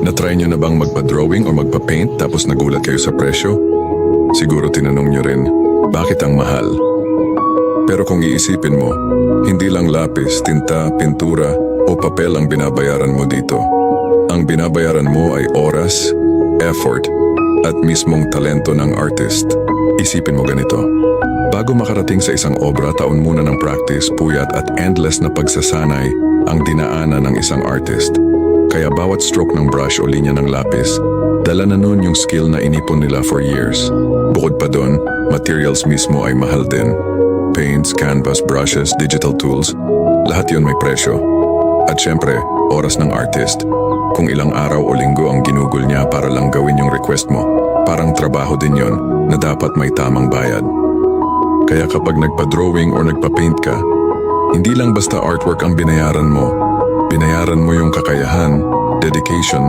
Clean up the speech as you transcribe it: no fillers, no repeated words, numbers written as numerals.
Na-try nyo na bang magpa-drawing o magpa-paint tapos nagulat kayo sa presyo? Siguro tinanong nyo rin, bakit ang mahal? Pero kung iisipin mo, hindi lang lapis, tinta, pintura o papel ang binabayaran mo dito. Ang binabayaran mo ay oras, effort, at mismong talento ng artist. Isipin mo ganito. Bago makarating sa isang obra, taon muna ng practice, puyat at endless na pagsasanay ang dinaanan ng isang artist. Kaya bawat stroke ng brush o linya ng lapis, dala na nun yung skill na inipon nila for years. Bukod pa doon, materials mismo ay mahal din. Paints, canvas, brushes, digital tools, lahat yun may presyo. At syempre, oras ng artist. Kung ilang araw o linggo ang ginugol niya para lang gawin yung request mo, parang trabaho din yon na dapat may tamang bayad. Kaya kapag nagpa-drawing o nagpa-paint ka, hindi lang basta artwork ang binayaran mo yung kakayahan, dedication,